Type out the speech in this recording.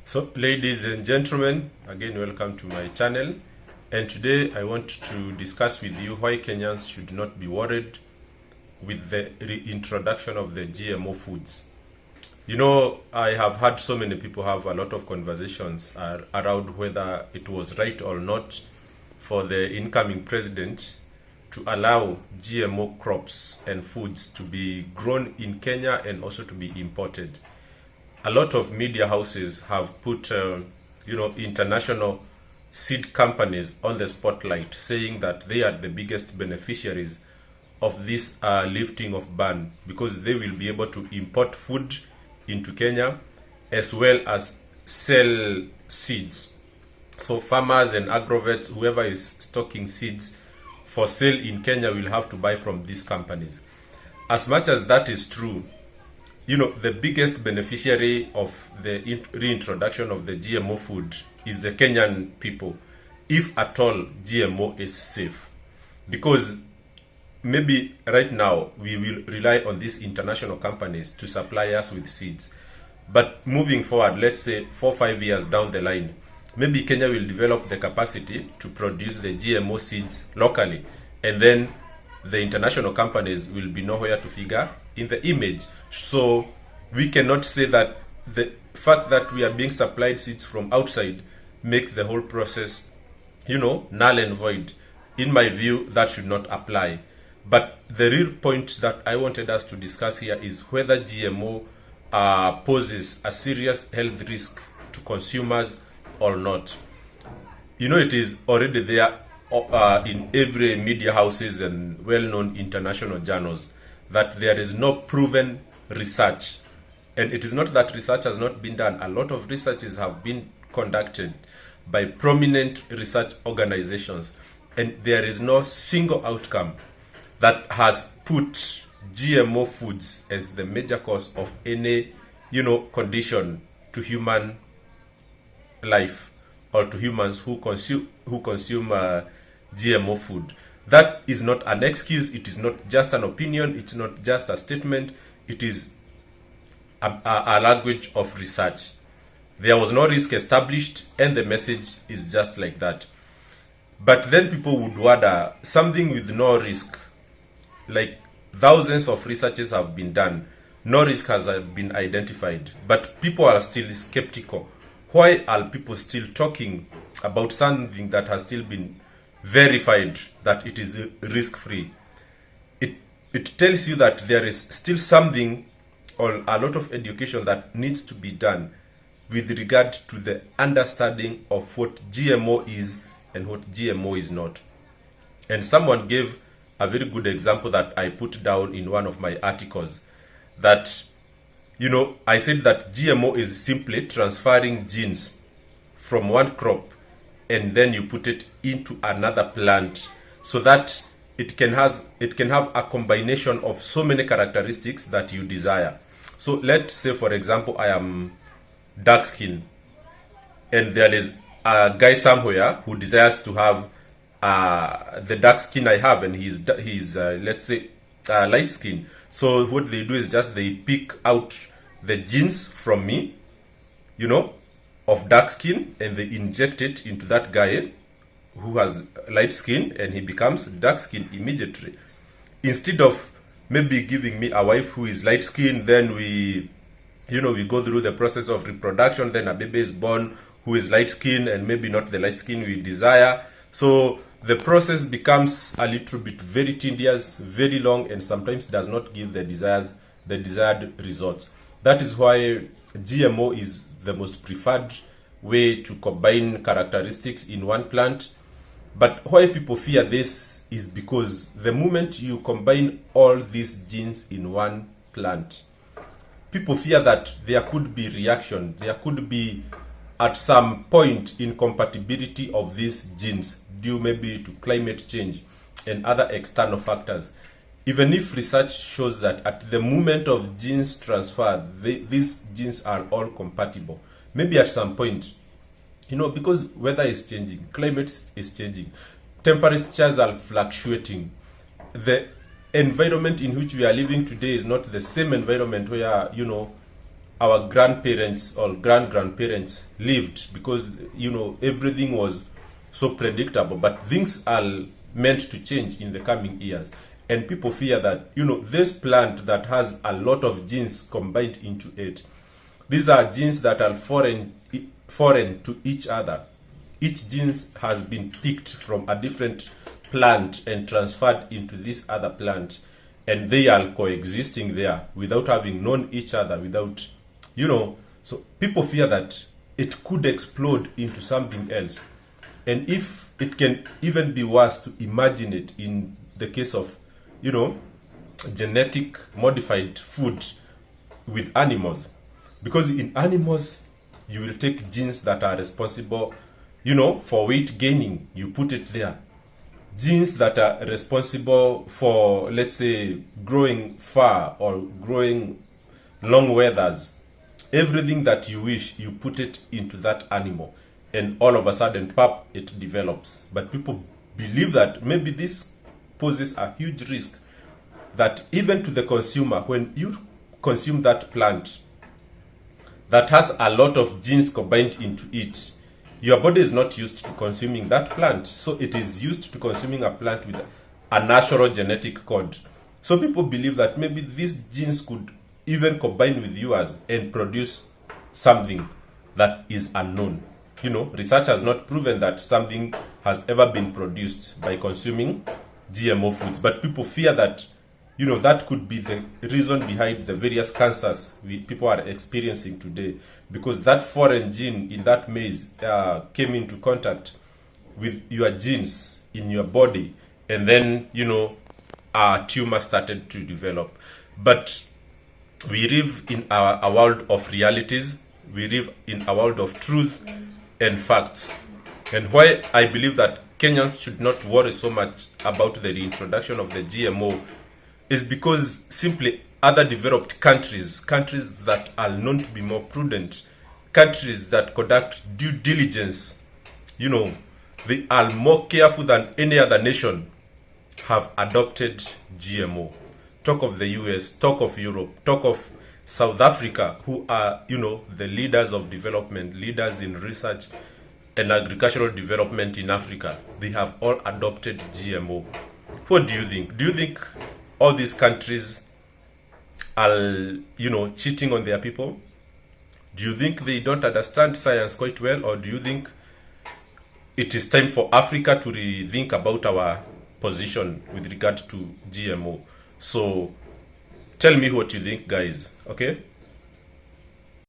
So, ladies and gentlemen, again, welcome to my channel. And today I want to discuss with you why Kenyans should not be worried with the reintroduction of the GMO foods. You know, I have had so many people have a lot of conversations around whether it was right or not for the incoming president to allow GMO crops and foods to be grown in Kenya and also to be imported. A lot of media houses have put, international seed companies on the spotlight, saying that they are the biggest beneficiaries of this lifting of ban because they will be able to import food into Kenya as well as sell seeds. So farmers and agrovets, whoever is stocking seeds for sale in Kenya, will have to buy from these companies. As much as that is true, the biggest beneficiary of the reintroduction of the GMO food is the Kenyan people, if at all GMO is safe. Because maybe right now we will rely on these international companies to supply us with seeds. But moving forward, let's say 4 or 5 years down the line, maybe Kenya will develop the capacity to produce the GMO seeds locally, and then the international companies will be nowhere to figure in the image. So we cannot say that the fact that we are being supplied seeds from outside makes the whole process, null and void. In my view, that should not apply. But the real point that I wanted us to discuss here is whether GMO poses a serious health risk to consumers or not. It is already there in every media houses and well-known international journals that there is no proven research. And it is not that research has not been done. A lot of researches have been conducted by prominent research organizations, and there is no single outcome that has put GMO foods as the major cause of any, condition to human life or to humans who consume GMO food. That is not an excuse. It is not just an opinion. It's not just a statement. It is a language of research. There was no risk established, and the message is just like that. But then people would wonder, something with no risk, like thousands of researches have been done, no risk has been identified, but people are still skeptical. Why are people still talking about something that has still been verified that it is risk-free? It tells you that there is still something or a lot of education that needs to be done with regard to the understanding of what GMO is and what GMO is not. And someone gave a very good example that I put down in one of my articles, that I said that GMO is simply transferring genes from one crop and then you put it into another plant so that it can have a combination of so many characteristics that you desire. So let's say, for example, I am dark skin and there is a guy somewhere who desires to have the dark skin I have, and he's let's say light skin. So what they do is just they pick out the genes from me, of dark skin, and they inject it into that guy who has light skin, and he becomes dark skin immediately. Instead of maybe giving me a wife who is light skin, then we go through the process of reproduction, then a baby is born who is light skin and maybe not the light skin we desire. So the process becomes a little bit very tedious, very long, and sometimes does not give the desired results. That is why GMO is the most preferred way to combine characteristics in one plant. But why people fear this is because the moment you combine all these genes in one plant, people fear that there could be reaction. There could be, at some point, incompatibility of these genes due maybe to climate change and other external factors. Even if research shows that at the moment of genes transfer, these genes are all compatible. Maybe at some point, because weather is changing, climate is changing, temperatures are fluctuating. The environment in which we are living today is not the same environment where, our grandparents or grand-grandparents lived, because everything was so predictable. But things are meant to change in the coming years, and people fear that this plant that has a lot of genes combined into it, these are genes that are foreign to each other. Each gene has been picked from a different plant and transferred into this other plant, and they are coexisting there without having known each other, without so people fear that it could explode into something else. And if it can even be worse to imagine it in the case of genetic modified food with animals, because in animals you will take genes that are responsible for weight gaining, you put it there. Genes that are responsible for, let's say, growing far or growing long weathers, everything that you wish, you put it into that animal, and all of a sudden, pop, it develops. But people believe that maybe this poses a huge risk, that even to the consumer, when you consume that plant that has a lot of genes combined into it, your body is not used to consuming that plant. So it is used to consuming a plant with a natural genetic code. So people believe that maybe these genes could even combine with yours and produce something that is unknown. Research has not proven that something has ever been produced by consuming GMO foods, but people fear that that could be the reason behind the various cancers people are experiencing today, because that foreign gene in that maize came into contact with your genes in your body, and then a tumor started to develop. But we live in a world of realities. We live in a world of truth and facts. And why I believe that Kenyans should not worry so much about the reintroduction of the GMO is because simply other developed countries that are known to be more prudent, countries that conduct due diligence, they are more careful than any other nation, have adopted GMO. Talk of the US, talk of Europe, talk of South Africa, who are, the leaders of development, leaders in research and agricultural development in Africa. They have all adopted GMO. What do you think? Do you think all these countries are, cheating on their people? Do you think they don't understand science quite well? Or do you think it is time for Africa to rethink about our position with regard to GMO? So tell me what you think, guys. Okay?